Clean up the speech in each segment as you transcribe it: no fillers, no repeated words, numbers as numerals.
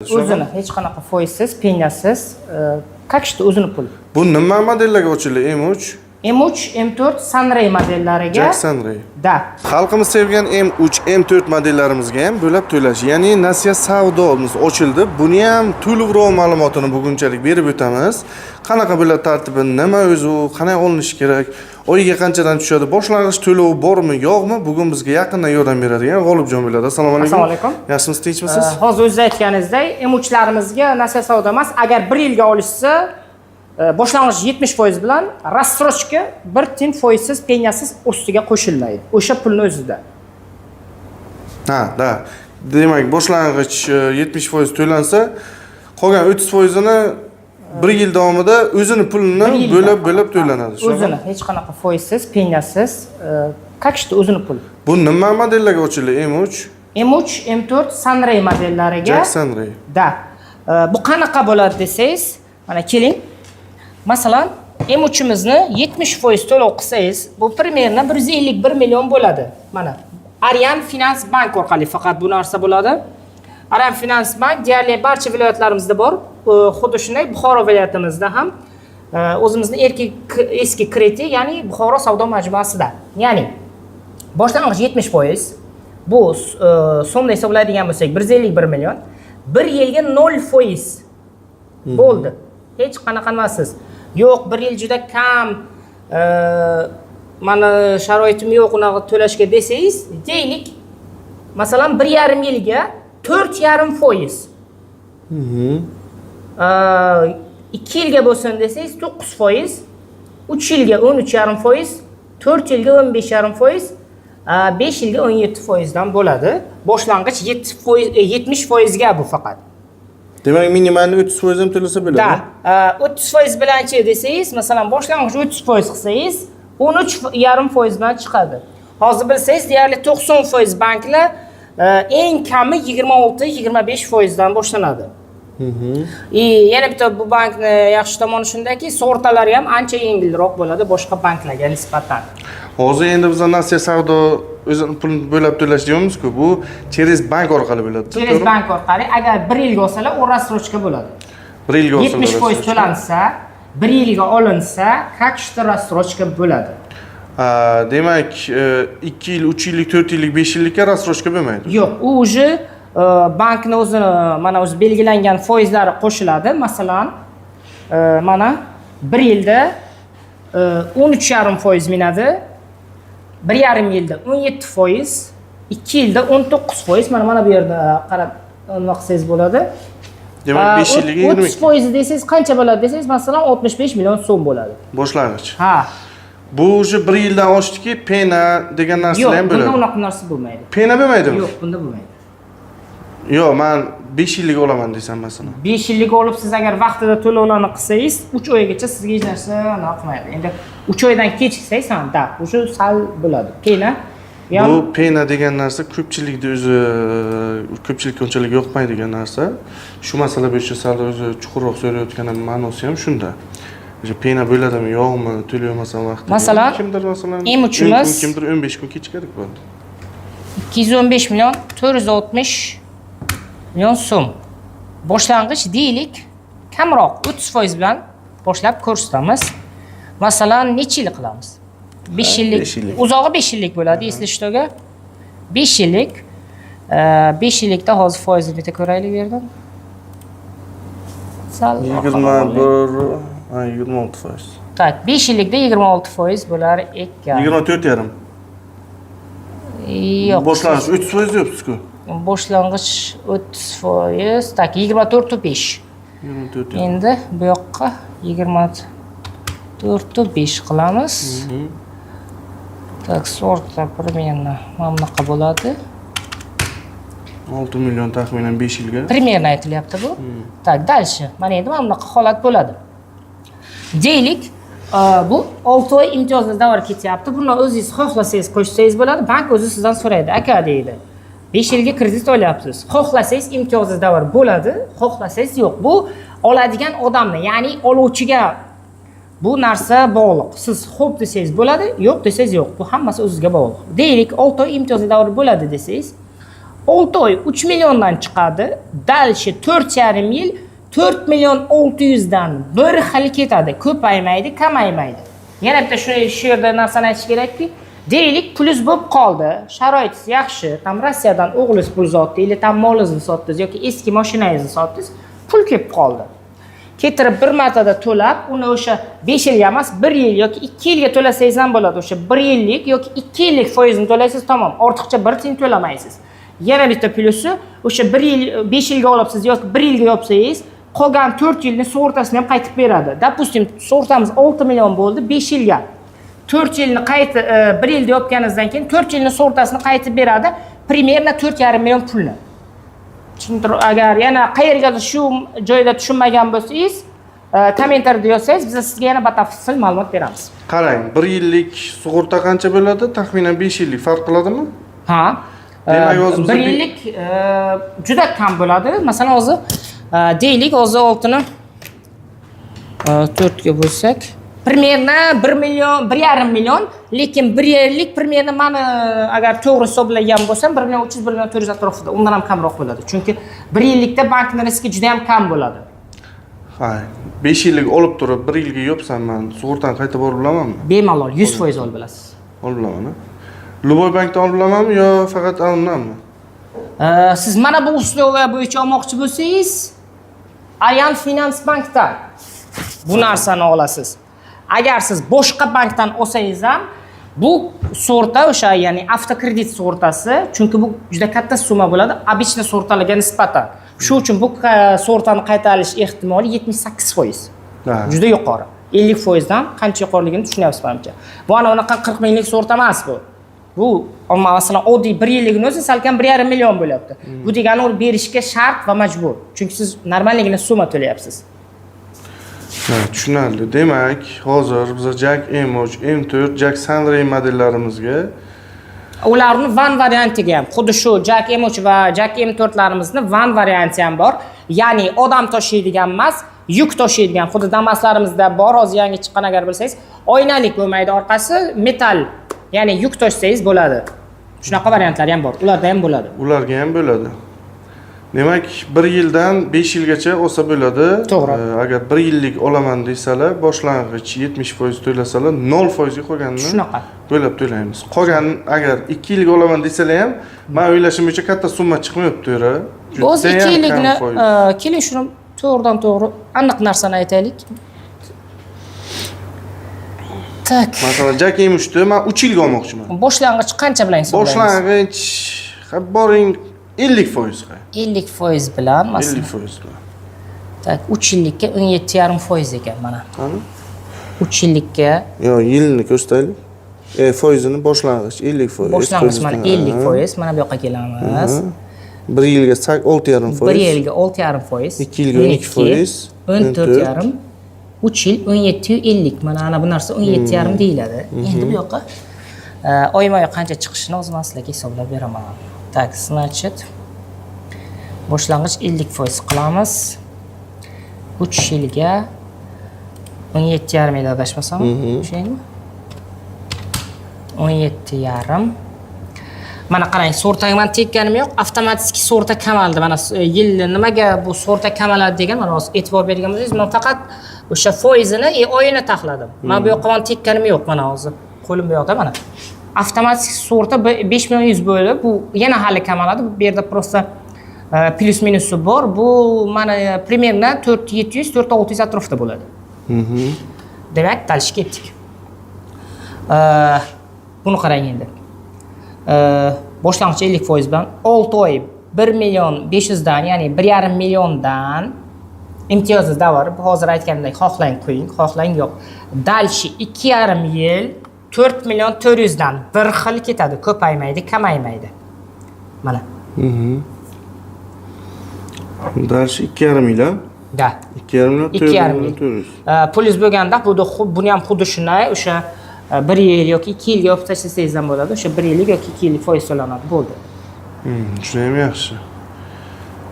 O'zini hech qanaqa foizsiz, penyasiz, kakishda o'zini pul. Bu nima modellarga ochildi? M3, M3, M4, Sunray modellariga. Jack Sunray. Da. Xalqimiz sevgan M3, M4 modellarimizga ham bo'lab to'lash, ya'ni nasiya savdomiz ochildi. Buni ham to'liqroq ma'lumotini bugunchalik berib o'tamiz. Qanaqa bo'ladi tartibi, nima o'zi u, qanday olinishi kerak, oyiga qanchadan tushadi, boshlang'ich to'lovi bormi, yo'qmi? Bugun bizga yaqindan yordam beradigan G'olibjon bo'ladi. Assalomu alaykum. Assalomu alaykum. Yaxshimisiz, tinchmisiz? Hozir o'zingiz aytganingizdek, M3larimizga nasiya savdo emas, agar 1 yilga olishsa, boshlang'ich 70% bilan rassrochka 1 tiyin foizsiz, penyasiz ustiga qo'shilmaydi. O'sha pulni o'zida. Ha, da. Demak, boshlang'ich 70% to'lansa, qolgan 30%ni 1 yil davomida o'zini pulini bo'lib to'lanadi. O'zini hech qanaqa foizsiz, penyasiz, kakishda o'zini pul. Bu nima modellarga ochildi? M3, M4, Sunray modellariga. Jack Sunray. Da. Bu qanaqa bo'ladi desangiz, mana keling. Masalan, M3imizni 70% to'lov qilsangiz, bu примерно 151 million bo'ladi. Mana Aryan Finans Bank orqali faqat bu narsa bo'ladi. Aryan Finans Bank deyarli barcha viloyatlarimizda bor. Xuddi shunday Buxoro viloyatimizda ham o'zimizning eski krediti, ya'ni Buxoro savdo majmuasida. Ya'ni boshlang'ich 70%, bu so'mda hisoblaydigan bo'lsak 151 million, 1 yilga 0% bo'ldi. Hech qanaqa nimasiz. Yo'q, 1 yil juda kam, mana sharoitim yo'q unaqa to'lashga desangiz, deylik, masalan 1,5 yilga 4,5%. 2 yilga bo'lsin desangiz 9%, 3 yilga 13,5%, 4 yilga 15,5%, 5 yilga 17% dan bo'ladi. Boshlang'ich 70% ga bu faqat. Demak, minimal 30% ham to'lasa bo'ladi. Da. 30% bilanchi desangiz, masalan, boshlang'ich 30% qilsangiz, 13,5% bilan chiqadi. Hozir bilsangiz, deyarli 90% banklar eng kami 26-25% dan boshlanadi. Yana bitta bu bankni yaxshi tomoni shundaki, sug'urtalari ham ancha yengilroq bo'ladi boshqa banklarga nisbatan. Hozir endi biz nasiya savdo o'zini pulni bo'lib to'lash deymiz-ku, bu через bank orqali bo'ladi. Через bank orqali, agar 1 yilga olsalar, u rassrochka bo'ladi. 1 yilga olsa 70% to'lansa, 1 yilga olinsa, kakishda rassrochka bo'ladi. Demak, 2 yil, 3 yillik, 4 yillik, 5 yillikka rassrochka bo'lmaydi. Yo'q, u o'zi bankni o'zini mana o'zi belgilangan foizlari qo'shiladi. Masalan, mana 1 yilda 13,5% minadi. 1,5 yilda 17%, 2 yilda 19%, mana bu yerda qarab nima qilsangiz bo'ladi. Demak, 5 yilga 20. 30% desangiz qancha bo'ladi desangiz, masalan 65 million so'm bo'ladi. Boshlang'ich. Ha. Bu o'zi 1 yildan oshdiki, pena degan narsalar ham bo'ladi. Yo'q, bunda unaqa narsa bo'lmaydi. Pena bo'lmaydimi? Yo'q, bunda bo'lmaydi. Yo'q, men 5 yillik olaman desam masalan. 5 yillik olib siz agar vaqtida to'lovlarni qilsangiz, 3 oygacha sizga hech narsa qilmaydi. Endi 3 oydan kechiksangiz ham da, o'sha sal bo'ladi. Pena. Bu pena degan narsa ko'pchilikda o'zi ko'pchilikka unchalik yoqmaydigan narsa. Shu masala bo'yicha sal o'zi chuqurroq so'rayotganim ma'nosi ham shunda. O'sha pena bo'ladimi, yo'qmi, to'layolmasam vaqtida. Masalan, kimdir masalan M3imiz kimdir 15 kun kechikadi bo'ldi. 215 million 460 million so'm. Boshlang'ich deylik, kamroq 30% bilan boshlab ko'rsatamiz. Masalan, necha yil qilamiz? 5 yillik. Uzog'i 5 yillik bo'ladi, eslashtoga. 5 yillik. 5 yillikda hozir foizni bitta ko'raylik bu yerdan. Sal 26%. Tak, 5 yillikda 26% bo'lar ekan. 24,5. Yo'q. Boshlang'ich 30% deyapsiz-ku. Boshlang'ich 30%, tak 24,5. 24. Endi bu yoqqa 24,5 qilamiz. Tak, sortda примерно mana bunaqa bo'ladi. 6 million taxminan 5 yilga. Примерно aytilyapti bu. Tak, dальше. Mana endi mana bunaqa holat bo'ladi. Deylik, bu 6 oy imtiyozli davr ketyapti. Buni o'zingiz xohlasangiz qo'shsangiz bo'ladi. Bank o'zi sizdan so'raydi, aka deydi. 5 yilga kredit olyapsiz. Xohlasangiz imtiyozli davr bo'ladi, xohlasangiz yo'q. Bu oladigan odamni, ya'ni oluvchiga bu narsa bog'liq. Siz xo'p desangiz bo'ladi, yo'q desangiz yo'q. Bu hammasi o'zingizga bog'liq. Deylik, 6 oy imtiyozli davr bo'ladi desangiz, 6 oy 3 milliondan chiqadi. Dalshi 4,5 yil 4 million 600 dan bir xil ketadi. Ko'paymaydi, kamaymaydi. Yana bitta shu yerda narsani aytish kerakki, deylik pulus bo'lib qoldi, sharoitingiz yaxshi, tam Rossiyadan o'g'lingiz pul sotdi, yoki tam molingizni sotdingiz yoki eski mashinangizni sotdingiz, pul kelib qoldi. Ketirib bir martada to'lab, uni o'sha 5 yilga emas, 1 yil yoki 2 yilga to'lasangiz ham bo'ladi. O'sha 1 yillik yoki 2 yillik foizini to'laysiz, tamom. Ortiqcha 1 tiyin to'lamaysiz. Yana bitta plusi, o'sha 1 yil 5 yilga olibsiz yoki 1 yilga yopsangiz, qolgan 4 yilni sug'urtasini ham qaytib beradi. Допустим, sug'urtamiz 6 million bo'ldi 5 yilga. 4 yilni qaytib 1 yilda yopganingizdan keyin 4 yilni sug'urtasini qaytib beradi, примерно 4,5 million pulni. Agar yana qayergadir shu joyda tushunmagan bo'lsangiz, kommentariyada yozsangiz, biz sizga yana batafsil ma'lumot beramiz. Qarang, 1 yillik sug'urta qancha bo'ladi? Taxminan 5 yillik farq qiladimi? Ha. Demak, o'zi 1 yillik juda kam bo'ladi. Masalan, hozir deylik, hozir oltini 4 ga bo'lsak, примерно 1 million, 1,5 million, lekin 1 yillik примерно meni agar to'g'ri hisoblagan bo'lsam 1 million 300, 1 million 400 atrofida, undan ham kamroq bo'ladi. Chunki 1 yillikda bankning riski juda ham kam bo'ladi. Ha, 5 yillik olib turib 1 yilga yopsam, men sug'urtani qayta borib olamanmi? Bemalol 100% olib bilasiz. Olib olaman. Luboy bankdan olib olamanmi yo faqat undanmi? Siz mana bu uslubiy bo'yicha olmoqchi bo'lsangiz, Alyan Finans bankdan bu narsani olasiz. Agar siz boshqa bankdan olsangiz ham, bu sug'urta o'sha, ya'ni avtokredit sug'urtasi, chunki bu juda katta summa bo'ladi, обычный sug'urtalarga nisbatan. Shuning uchun bu sug'urtani qayta olish ehtimoli 78%. Juda yuqori. 50% dan qancha yuqoriligini tushunyapsiz menimcha. Bu ana unaqa 40 minglik sug'urta emas bu. Bu masalan oddiy 1 yilligini o'zi salkam 1,5 million bo'lyapti. Bu degani uni berishga shart va majbur. Chunki siz normalligina summa to'layapsiz. Ha, tushunarli. Demak, hozir biz Jack M3, M4, Jack Sandray modellarimizga ularni van variantiga ham, xuddi shu Jack M3 va Jack M4larimizni van varianti ham bor. Ya'ni odam tashiydigan emas, yuk tashiydigan. Xuddi Damas'larimizda bor, hozir yangi chiqqan agar bilsangiz, oynalik bo'lmaydi, orqasi metal. Ya'ni yuk tashsangiz bo'ladi. Shunaqa variantlar ham bor. Ularda ham bo'ladi. Ularga ham bo'ladi. Demak, 1 yildan 5 yilgacha olsa bo'ladi. To'g'ri. Agar 1 yillik olaman desalar, boshlang'ich 70% to'lasalar, 0% ga qolganini Shunaqa bo'lib to'laymiz. Qolgan agar 2 yillik olaman desalar ham, men o'ylashimcha katta summa chiqmayapti yura. O'z 2 yillikni keling shuni to'g'ridan to'g'ri aniq narsani aytaylik. Tak. Masalan, Jack M3ni men 3 yilga olmoqchiman. Boshlang'ich qancha bilan hisoblaymiz? Boshlang'ich boring 50% ga. 50% bilan masalan. 50% bilan. Tak, 3 yillikka 17,5% ekan mana. Qani? 3 yillikka Yo, yilni ko'rsataylik. Foizini boshlang'ich 50%. Boshlang'ich mana 50%, mana bu yoqqa kelamiz. 1 yilga 6,5%. 1 yilga 6,5%. 2 yilga 12%. 14,5%. 3 yil 17,50. Mana ana bu narsa 17,5 deyiladi. Endi bu yoqqa oyma-oy qancha chiqishini o'zim sizlarga hisoblab beraman. Tak, значит, boshlang'ich 50% qilamiz. 3 yilga 17,5 edi adashmasam. O'shaymi? 17,5. Mana qarang, sug'urtaga men tekkanim yo'q, avtomatik sug'urta kamaldi. Mana yilni nimaga bu sug'urta kamaladi degan, mana hozir e'tibor bergan bo'lsangiz, men faqat o'sha foizini, oyini taxladim. Men bu yoqqa men tekkanim yo'q, mana hozir qo'lim bu yoqda mana. Avtomatik sug'urta 5 million 100 bo'lib, bu yana hali kamaladi. Bu yerda просто plus minusi bor. Bu mana примерно 4700, 4600 atrofida bo'ladi. Demak, talishga ketdik. Buni qarang endi. Boshlang'ich 50% bilan 6 oy 1 million 500 dan, ya'ni 1,5 milliondan imtiyozli davr. Hozir aytgandek, xohlang qo'ying, xohlang yo'q. Dalshi 2,5 yil 4 million 400 dan bir xil ketadi, ko'paymaydi, kamaymaydi. Mana. Dalshi 2,5 yil. Da. 2,5 million 400. Pulingiz bo'lganda, buni ham xuddi shunday, o'sha 1 yil yoki 2 yilga olib tashlasangiz ham bo'ladi. O'sha 1 yillik yoki 2 yillik foiz to'lanadi, bo'ldi. Shuni ham yaxshi.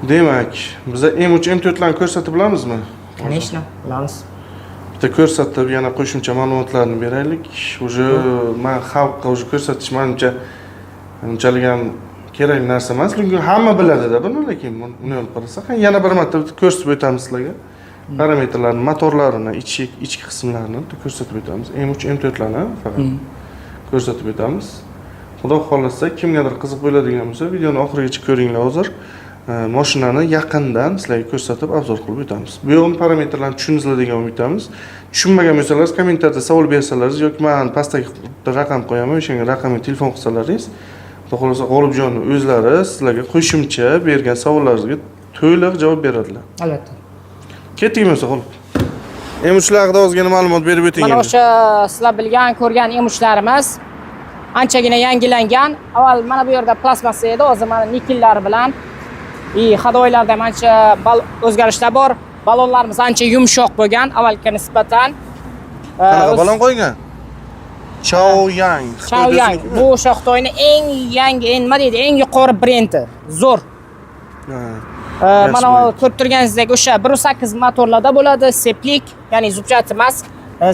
Demak, biz M3, M4larni ko'rsatib bilamizmi? Конечно, bilamiz. Bitta ko'rsatib, yana qo'shimcha ma'lumotlarni beraylik. Uje men xalqqa uje ko'rsatish menimcha unchalik ham kerakli narsa emas. Chunki hamma biladi-da buni, lekin uni olib qarasak, yana bir marta ko'rsatib o'tamiz sizlarga. Parametrlarni, motorlarini, ichki qismlarini ko'rsatib o'tamiz. M3, M4larni faqat ko'rsatib o'tamiz. Xudo xolasa, kimgadir qiziq bo'ladigan bo'lsa, videoni oxirigacha ko'ringlar hozir. Mashinani yaqindan sizlarga ko'rsatib obzor qilib o'tamiz. Bu yo'lni parametrlarni tushundingizlar degan umidamiz. Tushunmagan bo'lsangiz kommentariyada savol bersalaringiz yoki men pastdagi raqam qo'yaman, o'shanga raqamga telefon qilsalaringiz, xudo xolasa G'olibjonning o'zlari sizlarga qo'shimcha bergan savollaringizga to'liq javob beradilar. Albatta. Ketdikmi bo'lsa, G'olib? M3lar haqida ozgina ma'lumot berib o'ting. Mana o'sha sizlar bilgan, ko'rgan M3larimiz anchagina yangilangan. Avval mana bu yerda plastmassa edi, hozir mana nikellari bilan hadoylarda ham ancha o'zgarishlar bor. Balonlarimiz ancha yumshoq bo'lgan, avvalgiga nisbatan. Qanaqa balon qo'ygan? Chaoyang. Chaoyang. Bu o'sha Xitoyning eng yangi, nima deydi, eng yuqori brendi. Zo'r. Mana ko'rib turganingizdek o'sha 1.8 motorlarda bo'ladi, seplik, ya'ni zubchat emas,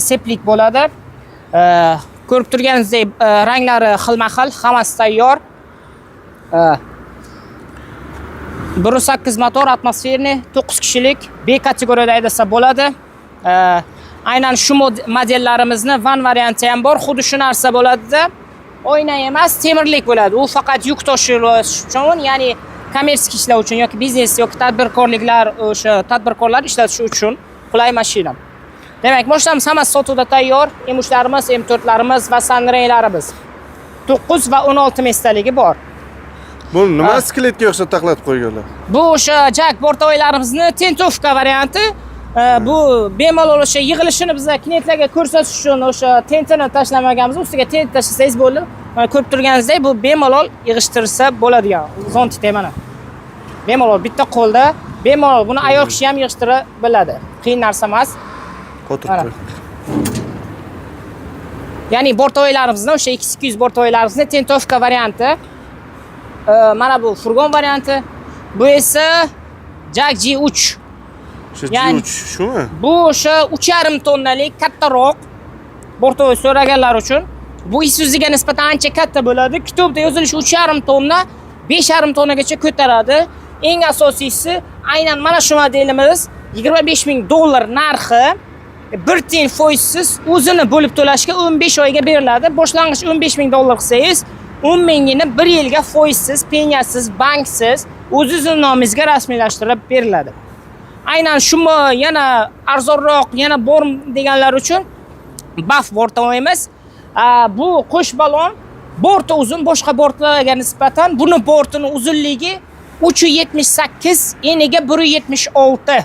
seplik bo'ladi. Ko'rib turganingizdek ranglari xilma-xil, hammasi tayyor. 1.8 motor, atmosferniy, 9 kishilik, B kategoriyada haydasa bo'ladi. Aynan shu modellarimizni van varianti ham bor, xuddi shu narsa bo'ladi-da. Oyna emas, temirlik bo'ladi. U faqat yuk tashish uchun, ya'ni kommersik ishlar uchun yoki biznes yoki tadbirkorliklar, o'sha tadbirkorlar ishlatish uchun qulay mashina. Demak, mashinamiz hammasi sotuvda tayyor. M3larimiz, M4larimiz va Sunray'larimiz 9 va 16 mestaligi bor. Bu nima skeletga o'xshab taqlatib qo'yganlar? Bu o'sha jack bortoylarimizni tentovka varianti. Bu bemalol o'sha yig'ilishini biz klientlarga ko'rsatish uchun o'sha tentini tashlamaganmiz, ustiga tent tashlasangiz bo'ldi. Mana ko'rib turganingizdek, bu bemalol yig'ishtirsa bo'ladigan. Zontite mana. Bemalol bitta qo'lda, bemalol buni ayol kishi ham yig'ishtira biladi. Qiyin narsa emas. Qo'tirib qo'y. Ya'ni bortoylarimizni, o'sha X200 bortoylarimizni tentovka varianti. Mana bu furgon varianti. Bu esa Jack G3. Ya'ni shumi? Bu o'sha 3,5 tonnalik kattaroq bortoy so'raganlar uchun. Bu Isuzuga nisbatan ancha katta bo'ladi. Kitobda yozilishi 3,5 tonna, 5,5 tonnagacha ko'taradi. Eng asosiysi aynan mana shu modelimiz $25,000 narxi. Bir tiyin foizsiz o'zini bo'lib to'lashga 15 oyga beriladi. Boshlang'ich $15,000 qilsangiz 10 mingini 1 yilga foizsiz, peniyasiz, banksiz o'zingizning nomingizga rasmiylashtirib beriladi. Aynan shu yana arzonroq, yana bor deganlar uchun BAF bortoyimiz. Bu qo'sh balon, borti uzun, boshqa bortlarga nisbatan buni bortini uzunligi 3.78, eniga 1.76.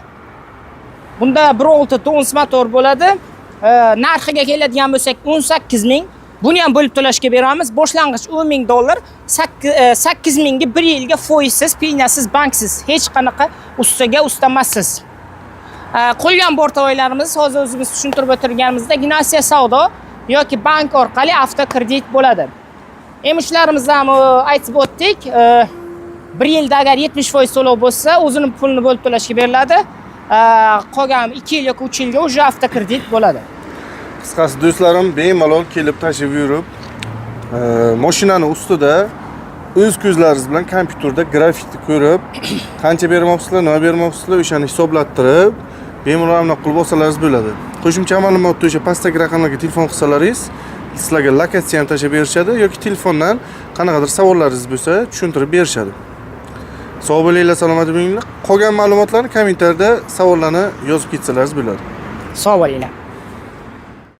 Bunda 1.6 tons motor bo'ladi. Narxiga keladigan bo'lsak 18 ming. Buni ham bo'lib to'lashga beramiz. Boshlang'ich $10,000, 8 mingga 1 yilga foizsiz, peniyasiz, banksiz, hech qanaqa ustiga ustamassiz. Qolgan bortoylarimiz hozir o'zimiz tushuntirib o'tirganimizda gimnasiya savdo yoki bank orqali avtokredit bo'ladi. M3larimizni ham aytib o'tdik. 1 yilda agar 70% to'lov bo'lsa, o'zining pulini bo'lib to'lashga beriladi. Qolgan 2 yil yoki 3 yilga o'sha avtokredit bo'ladi. Qisqasi do'stlarim, bemalol kelib tashib yurib, mashinani ustida o'z ko'zlaringiz bilan kompyuterda grafikni ko'rib, qancha bermoqsizlar, nima bermoqsizlar, o'shani hisoblattirib, bemalol aniq qilib olsalaringiz bo'ladi. Qo'shimcha ma'lumotni o'sha pastdagi raqamlarga telefon qilsalaringiz, sizlarga lokatsiya ham tashib berishadi yoki telefondan qanaqadir savollaringiz bo'lsa, tushuntirib berishadi. Sog' bo'linglar, salomat bo'linglar. Qolgan ma'lumotlarni kommentariyada savollarni yozib ketsalaringiz bo'ladi. Sog' bo'linglar.